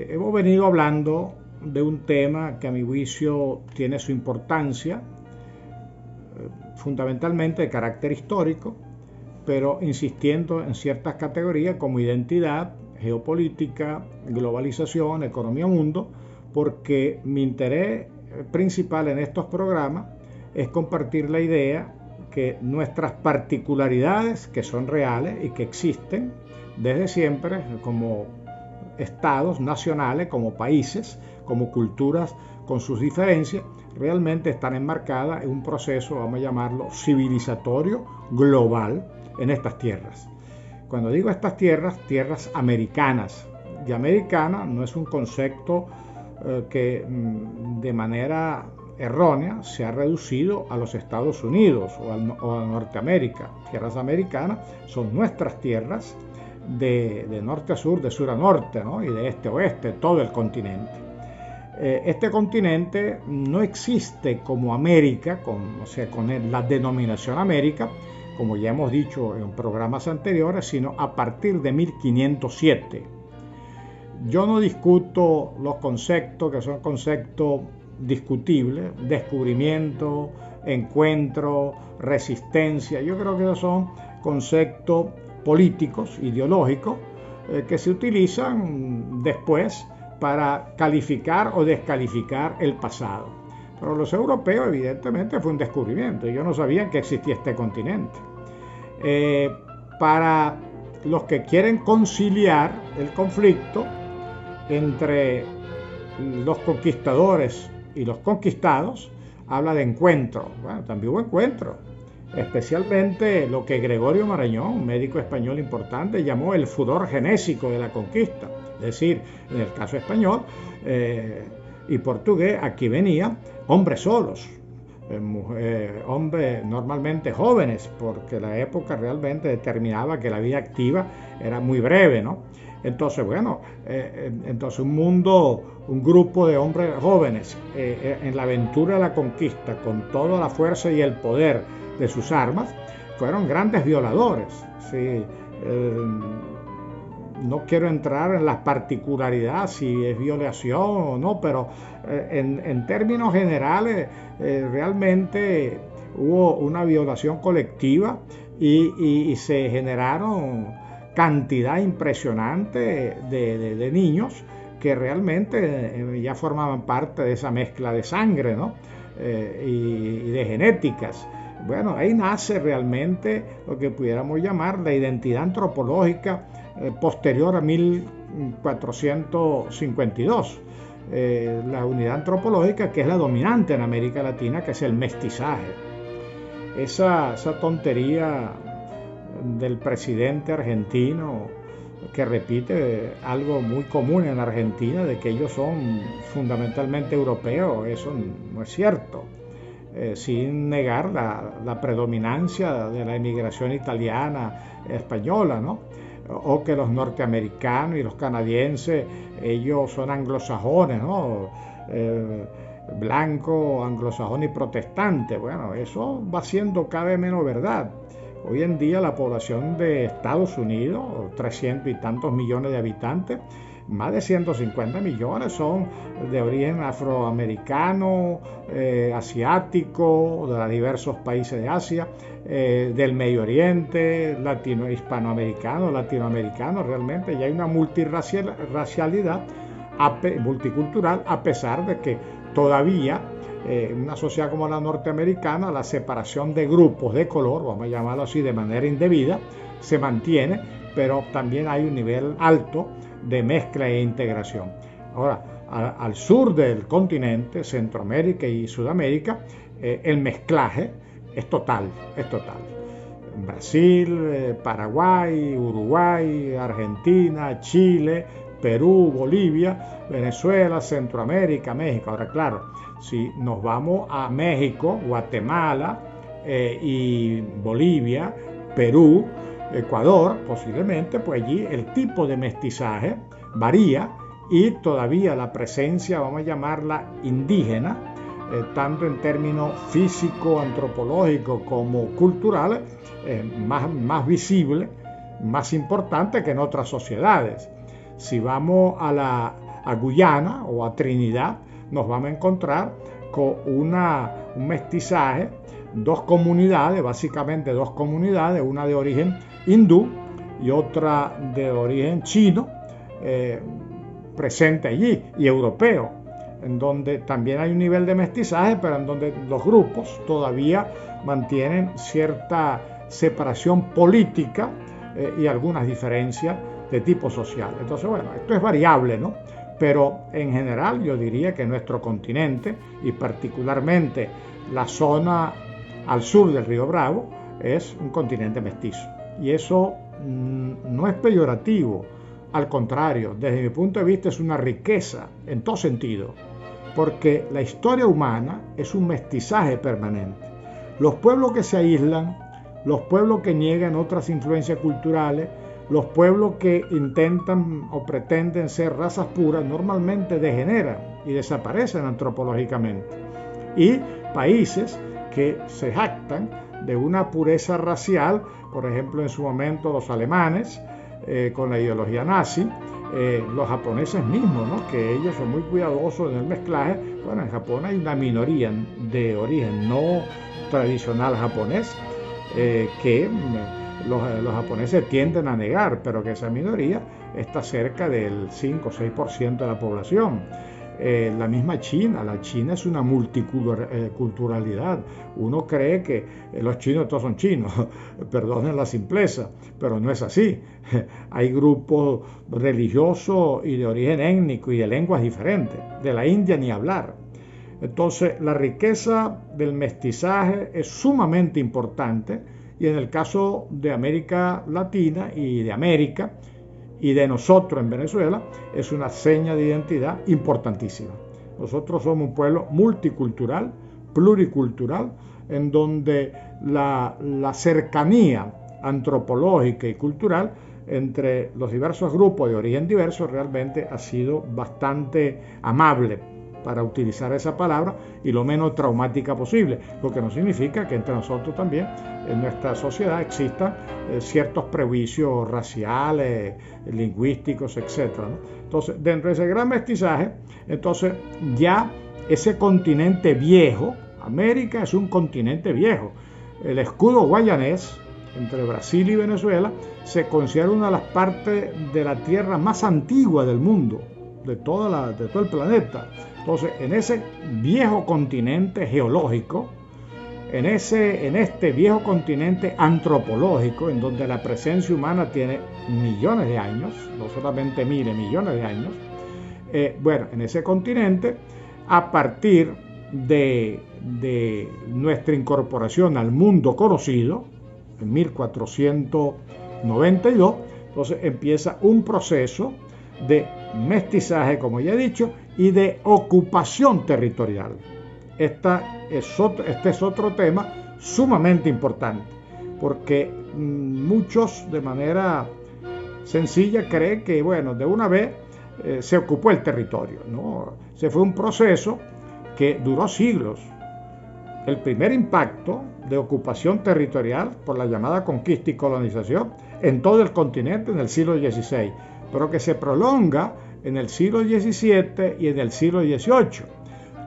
Hemos venido hablando de un tema que a mi juicio tiene su importancia, fundamentalmente de carácter histórico, pero insistiendo en ciertas categorías como identidad, geopolítica, globalización, economía mundo, porque mi interés principal en estos programas es compartir la idea que nuestras particularidades, que son reales y que existen desde siempre como estados nacionales, como países, como culturas con sus diferencias, realmente están enmarcadas en un proceso, vamos a llamarlo, civilizatorio global en estas tierras. Cuando digo estas tierras, tierras americanas, y americana no es un concepto que de manera errónea se ha reducido a los Estados Unidos o a Norteamérica. Tierras americanas son nuestras tierras de norte a sur, de sur a norte, ¿no? Y de este a oeste, todo el continente. Este continente no existe como América, con la denominación América, como ya hemos dicho en programas anteriores, sino a partir de 1507. Yo no discuto los conceptos, que son conceptos discutibles, descubrimiento, encuentro, resistencia. Yo creo que esos son conceptos políticos, ideológicos, que se utilizan después para calificar o descalificar el pasado. Pero los europeos, evidentemente, fue un descubrimiento. Ellos no sabían que existía este continente. Para los que quieren conciliar el conflicto entre los conquistadores y los conquistados, habla de encuentro. Bueno, también hubo encuentro. Especialmente lo que Gregorio Marañón, un médico español importante, llamó el furor genésico de la conquista. Es decir, en el caso español y portugués, aquí venían hombres solos, hombres normalmente jóvenes, porque la época realmente determinaba que la vida activa era muy breve, ¿no? Entonces, bueno, entonces un grupo de hombres jóvenes en la aventura de la conquista, con toda la fuerza y el poder de sus armas, fueron grandes violadores. ¿Sí? No quiero entrar en las particularidades, si es violación o no, pero en términos generales realmente hubo una violación colectiva y se generaron cantidad impresionante de niños que realmente ya formaban parte de esa mezcla de sangre, ¿no? Y de genéticas. Bueno, ahí nace realmente lo que pudiéramos llamar la identidad antropológica posterior a 1452. La unidad antropológica que es la dominante en América Latina, que es el mestizaje. Esa tontería del presidente argentino que repite algo muy común en Argentina, de que ellos son fundamentalmente europeos, eso no es cierto. Sin negar la predominancia de la emigración italiana, española, ¿no? O que los norteamericanos y los canadienses, ellos son anglosajones, ¿no? Blanco, anglosajón y protestante. Bueno, eso va siendo cada vez menos verdad. Hoy en día la población de Estados Unidos, 300 y tantos millones de habitantes, más de 150 millones son de origen afroamericano, asiático, de los diversos países de Asia, del Medio Oriente, hispanoamericano, latinoamericano. Realmente ya hay una multirracialidad, multicultural, a pesar de que todavía en una sociedad como la norteamericana, la separación de grupos de color, vamos a llamarlo así, de manera indebida, se mantiene, pero también hay un nivel alto de mezcla e integración. Ahora, al sur del continente, Centroamérica y Sudamérica, el mezclaje es total, es total. Brasil, Paraguay, Uruguay, Argentina, Chile, Perú, Bolivia, Venezuela, Centroamérica, México. Ahora, claro, si nos vamos a México, Guatemala y Bolivia, Perú, Ecuador, posiblemente, pues allí el tipo de mestizaje varía y todavía la presencia, vamos a llamarla indígena, tanto en términos físico, antropológico como culturales, más visible, más importante que en otras sociedades. Si vamos a Guyana o a Trinidad, nos vamos a encontrar con un mestizaje, básicamente dos comunidades, una de origen hindú y otra de origen chino, presente allí, y europeo, en donde también hay un nivel de mestizaje, pero en donde los grupos todavía mantienen cierta separación política y algunas diferencias de tipo social. Entonces, bueno, esto es variable, ¿no? Pero en general yo diría que nuestro continente, y particularmente la zona al sur del Río Bravo, es un continente mestizo. Y eso no es peyorativo, al contrario, desde mi punto de vista es una riqueza en todo sentido, porque la historia humana es un mestizaje permanente. Los pueblos que se aíslan, los pueblos que niegan otras influencias culturales, los pueblos que intentan o pretenden ser razas puras, normalmente degeneran y desaparecen antropológicamente. Y países que se jactan de una pureza racial, por ejemplo en su momento los alemanes, con la ideología nazi, los japoneses mismos, ¿no? Que ellos son muy cuidadosos en el mezclaje. Bueno, en Japón hay una minoría de origen no tradicional japonés, que los japoneses tienden a negar, pero que esa minoría está cerca del 5 o 6% de la población. La misma China, la China es una multiculturalidad. Uno cree que los chinos todos son chinos, perdonen la simpleza, pero no es así. Hay grupos religiosos y de origen étnico y de lenguas diferentes. De la India ni hablar. Entonces, la riqueza del mestizaje es sumamente importante, y en el caso de América Latina y de América y de nosotros en Venezuela, es una seña de identidad importantísima. Nosotros somos un pueblo multicultural, pluricultural, en donde la cercanía antropológica y cultural entre los diversos grupos de origen diverso realmente ha sido bastante amable, para utilizar esa palabra, y lo menos traumática posible, lo que no significa que entre nosotros también, en nuestra sociedad, existan ciertos prejuicios raciales, lingüísticos, etc., ¿no? Entonces, dentro de ese gran mestizaje, entonces ya ese continente viejo, América es un continente viejo. El escudo guayanés entre Brasil y Venezuela se considera una de las partes de la tierra más antigua del mundo, de todo el planeta. Entonces, en ese viejo continente geológico, en este viejo continente antropológico, en donde la presencia humana tiene millones de años, no solamente miles, millones de años, bueno, en ese continente, a partir de nuestra incorporación al mundo conocido, en 1492, entonces empieza un proceso de mestizaje, como ya he dicho, y de ocupación territorial. Este es otro tema sumamente importante, porque muchos de manera sencilla creen que, bueno, de una vez se ocupó el territorio, ¿no? Se fue un proceso que duró siglos. El primer impacto de ocupación territorial por la llamada conquista y colonización en todo el continente en el siglo XVI, pero que se prolonga en el siglo XVII y en el siglo XVIII.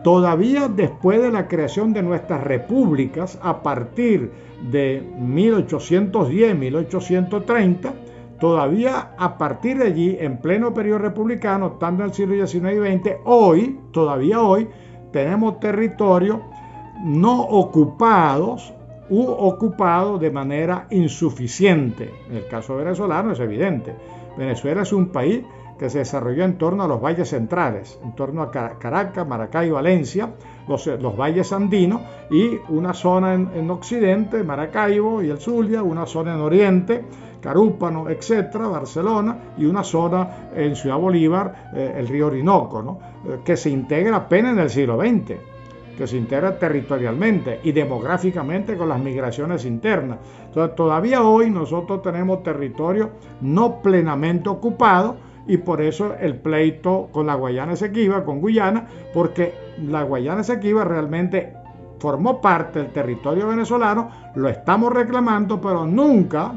Todavía después de la creación de nuestras repúblicas, a partir de 1810, 1830, todavía a partir de allí, en pleno periodo republicano, tanto en el siglo XIX y XX, todavía hoy, tenemos territorios no ocupados u ocupados de manera insuficiente. En el caso venezolano es evidente. Venezuela es un país que se desarrolló en torno a los valles centrales, en torno a Caracas, Maracay, Valencia, los valles andinos, y una zona en occidente, Maracaibo y el Zulia, una zona en oriente, Carúpano, etcétera, Barcelona, y una zona en Ciudad Bolívar, el río Orinoco, ¿no? Que se integra apenas en el siglo XX, que se integra territorialmente y demográficamente con las migraciones internas. Entonces, todavía hoy nosotros tenemos territorio no plenamente ocupado, y por eso el pleito con la Guayana Esequiba, con Guyana, porque la Guayana Esequiba realmente formó parte del territorio venezolano, lo estamos reclamando, pero nunca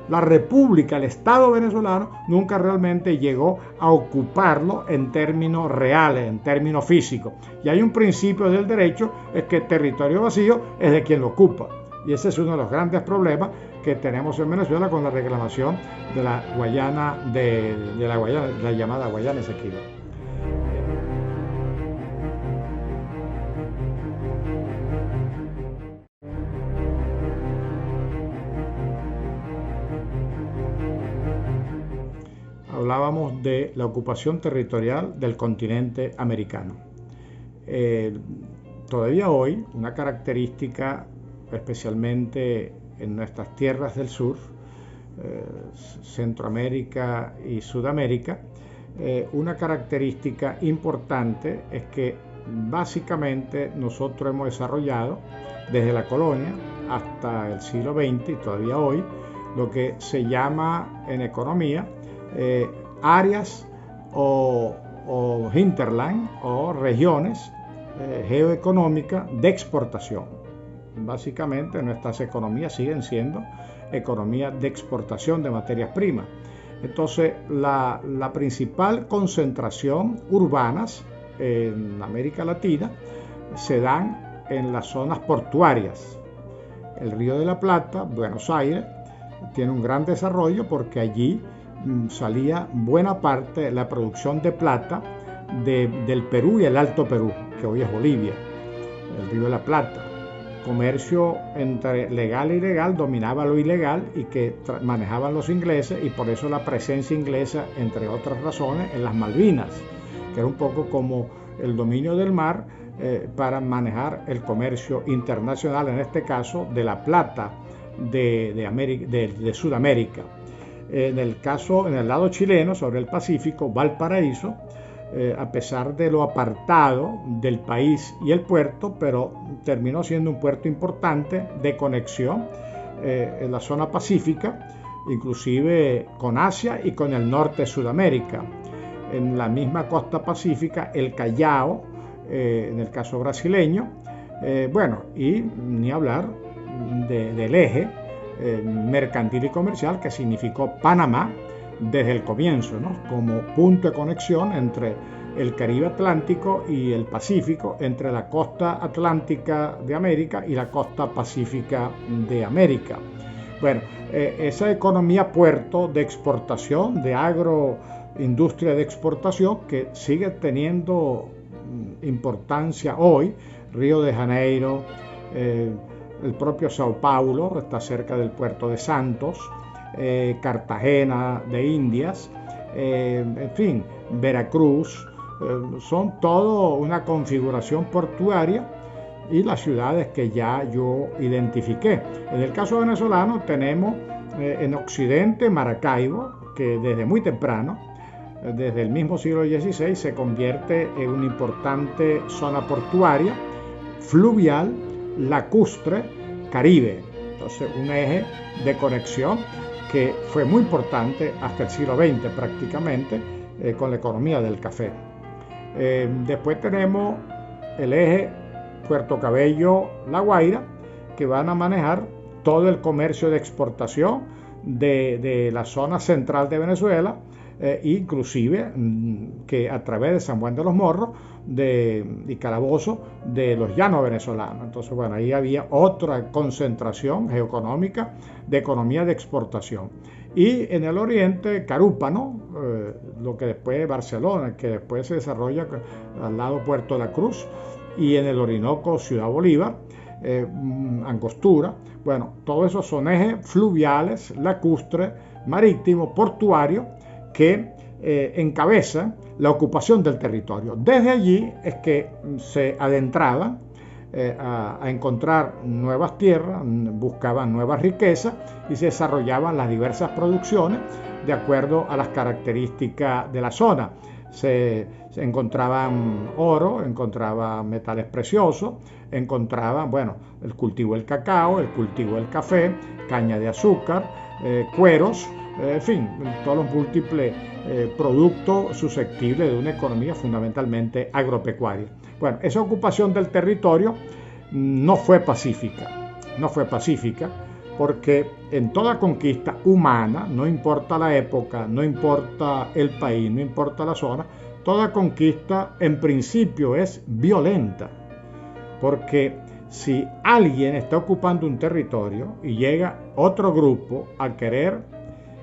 la República, el Estado venezolano, nunca realmente llegó a ocuparlo en términos reales, en términos físicos. Y hay un principio del derecho, es que el territorio vacío es de quien lo ocupa. Y ese es uno de los grandes problemas que tenemos en Venezuela con la reclamación de la Guayana, de la llamada Guayana Esequiba. Hablábamos de la ocupación territorial del continente americano. Todavía hoy, una característica, especialmente en nuestras tierras del sur, Centroamérica y Sudamérica, una característica importante es que básicamente nosotros hemos desarrollado desde la colonia hasta el siglo XX y todavía hoy lo que se llama en economía áreas o hinterland o regiones geoeconómicas de exportación. Básicamente nuestras economías siguen siendo economías de exportación de materias primas. Entonces la principal concentración urbanas en América Latina se dan en las zonas portuarias. El Río de la Plata, Buenos Aires, tiene un gran desarrollo porque allí salía buena parte de la producción de plata del Perú y el Alto Perú, que hoy es Bolivia, el Río de la Plata. Comercio entre legal e ilegal, dominaba lo ilegal y que manejaban los ingleses, y por eso la presencia inglesa, entre otras razones, en las Malvinas, que era un poco como el dominio del mar para manejar el comercio internacional, en este caso de la plata de Sudamérica. En el lado chileno, sobre el Pacífico, Valparaíso, a pesar de lo apartado del país y el puerto, pero terminó siendo un puerto importante de conexión en la zona pacífica, inclusive con Asia y con el norte de Sudamérica. En la misma costa pacífica, el Callao, en el caso brasileño, y ni hablar del eje mercantil y comercial que significó Panamá desde el comienzo, ¿no? Como punto de conexión entre el Caribe Atlántico y el Pacífico, entre la costa atlántica de América y la costa pacífica de América. Esa economía puerto de exportación, de agroindustria de exportación, que sigue teniendo importancia hoy, Río de Janeiro, el propio Sao Paulo, está cerca del puerto de Santos, Cartagena de Indias, en fin, Veracruz, son todo una configuración portuaria, y las ciudades que ya yo identifiqué. En el caso venezolano tenemos en occidente Maracaibo, que desde muy temprano, desde el mismo siglo XVI, se convierte en una importante zona portuaria, fluvial, lacustre, Caribe. Entonces, un eje de conexión que fue muy importante hasta el siglo XX prácticamente, con la economía del café. Después tenemos el eje Puerto Cabello, La Guaira, que van a manejar todo el comercio de exportación de la zona central de Venezuela, inclusive que a través de San Juan de los Morros y Calabozo, de los llanos venezolanos. Entonces, ahí había otra concentración geoeconómica de economía de exportación. Y en el oriente, Carúpano, lo que después es Barcelona, que después se desarrolla al lado Puerto de la Cruz, y en el Orinoco Ciudad Bolívar, Angostura. Bueno, todos esos son ejes fluviales, lacustres, marítimos, portuarios, que encabezan la ocupación del territorio. Desde allí es que se adentraban a encontrar nuevas tierras, buscaban nuevas riquezas y se desarrollaban las diversas producciones de acuerdo a las características de la zona. Se encontraban oro, encontraban metales preciosos, encontraban, bueno, el cultivo del cacao, el cultivo del café, caña de azúcar, cueros, en fin, todos los múltiples productos susceptibles de una economía fundamentalmente agropecuaria. Bueno, esa ocupación del territorio no fue pacífica porque en toda conquista humana, no importa la época, no importa el país, no importa la zona, toda conquista en principio es violenta, porque si alguien está ocupando un territorio y llega otro grupo a querer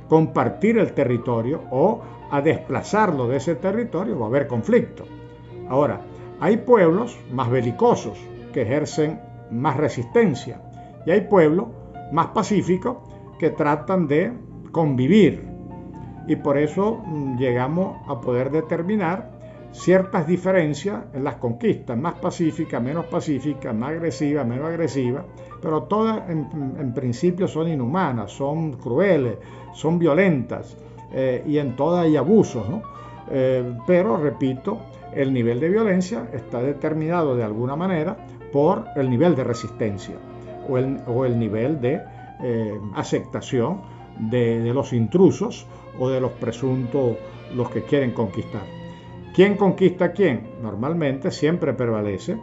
compartir el territorio o a desplazarlo de ese territorio, va a haber conflicto. Ahora, hay pueblos más belicosos que ejercen más resistencia y hay pueblos más pacíficos que tratan de convivir, y por eso llegamos a poder determinar ciertas diferencias en las conquistas, más pacíficas, menos pacíficas, más agresivas, menos agresivas, pero todas en principio son inhumanas, son crueles, son violentas, y en todas hay abusos, ¿no? Pero repito, el nivel de violencia está determinado de alguna manera por el nivel de resistencia o el nivel de aceptación de los intrusos o de los presuntos, los que quieren conquistar. ¿Quién conquista a quién? Normalmente siempre prevalece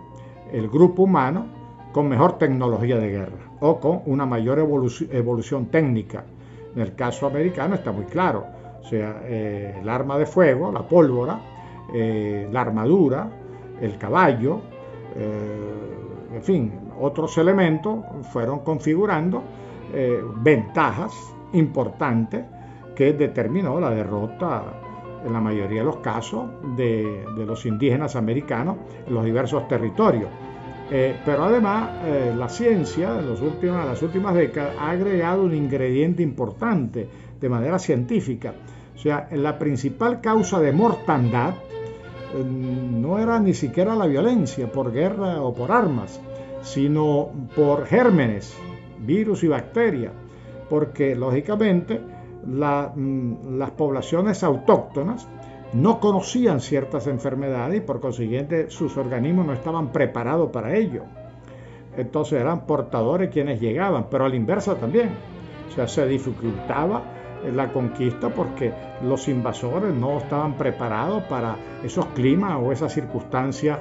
el grupo humano con mejor tecnología de guerra o con una mayor evolución técnica. En el caso americano está muy claro, o sea, el arma de fuego, la pólvora, la armadura, el caballo, en fin, otros elementos fueron configurando ventajas importantes que determinó la derrota en la mayoría de los casos de los indígenas americanos en los diversos territorios. Pero además la ciencia en las últimas décadas ha agregado un ingrediente importante de manera científica. O sea, la principal causa de mortandad no era ni siquiera la violencia por guerra o por armas, sino por gérmenes, virus y bacterias, porque lógicamente las poblaciones autóctonas no conocían ciertas enfermedades y por consiguiente sus organismos no estaban preparados para ello. Entonces eran portadores quienes llegaban, pero a la inversa también. O sea, se dificultaba la conquista porque los invasores no estaban preparados para esos climas o esas circunstancias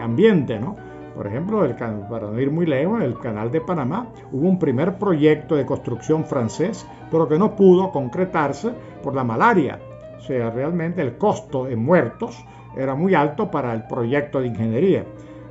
ambiente, ¿no? Por ejemplo, para no ir muy lejos, el Canal de Panamá, hubo un primer proyecto de construcción francés, pero que no pudo concretarse por la malaria. O sea, realmente el costo en muertos era muy alto para el proyecto de ingeniería.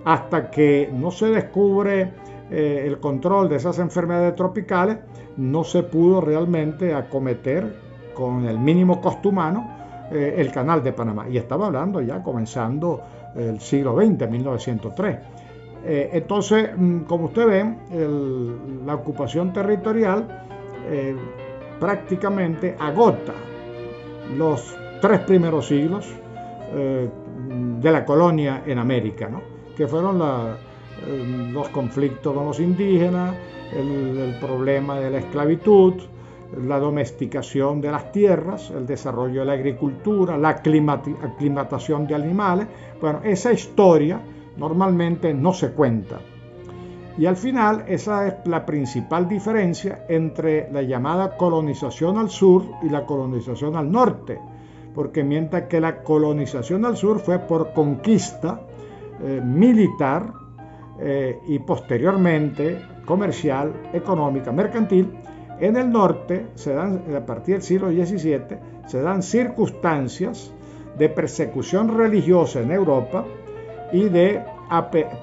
Hasta que no se descubre el control de esas enfermedades tropicales, no se pudo realmente acometer con el mínimo costo humano el Canal de Panamá. Y estaba hablando ya comenzando el siglo XX, 1903. Entonces, como usted ve, la ocupación territorial prácticamente agota los 3 primeros siglos de la colonia en América, ¿no? Que fueron los conflictos con los indígenas, el problema de la esclavitud, la domesticación de las tierras, el desarrollo de la agricultura, la aclimatación de animales. Bueno, esa historia normalmente no se cuenta. Y al final esa es la principal diferencia entre la llamada colonización al sur y la colonización al norte, porque mientras que la colonización al sur fue por conquista militar y posteriormente comercial, económica, mercantil, en el norte se dan, a partir del siglo XVII, se dan circunstancias de persecución religiosa en Europa y de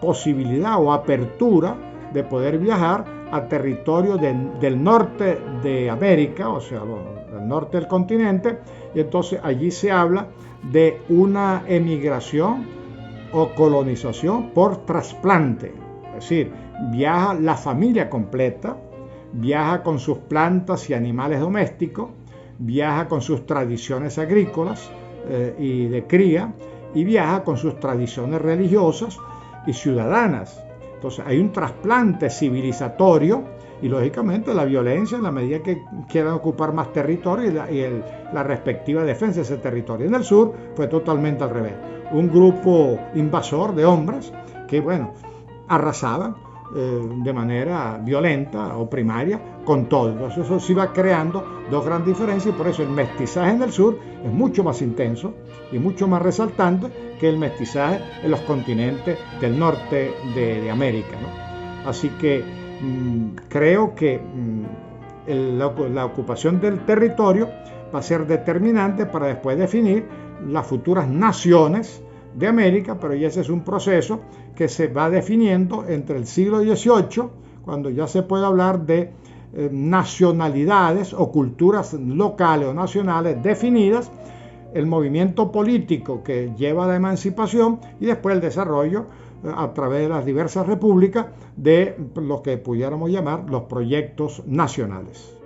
posibilidad o apertura de poder viajar a territorio del norte de América, o sea, del norte del continente, y entonces allí se habla de una emigración o colonización por trasplante. Es decir, viaja la familia completa, viaja con sus plantas y animales domésticos, viaja con sus tradiciones agrícolas y de cría, y viaja con sus tradiciones religiosas y ciudadanas. Entonces hay un trasplante civilizatorio y lógicamente la violencia en la medida que quieran ocupar más territorio y la respectiva defensa de ese territorio. En el sur fue totalmente al revés. Un grupo invasor de hombres que, bueno, arrasaban de manera violenta o primaria con todo. Entonces eso se iba creando dos grandes diferencias y por eso el mestizaje en el sur es mucho más intenso y mucho más resaltante que el mestizaje en los continentes del norte de América, ¿no? Así que creo que la ocupación del territorio va a ser determinante para después definir las futuras naciones de América, pero ya ese es un proceso que se va definiendo entre el siglo XVIII, cuando ya se puede hablar de nacionalidades o culturas locales o nacionales definidas, el movimiento político que lleva a la emancipación y después el desarrollo a través de las diversas repúblicas de lo que pudiéramos llamar los proyectos nacionales.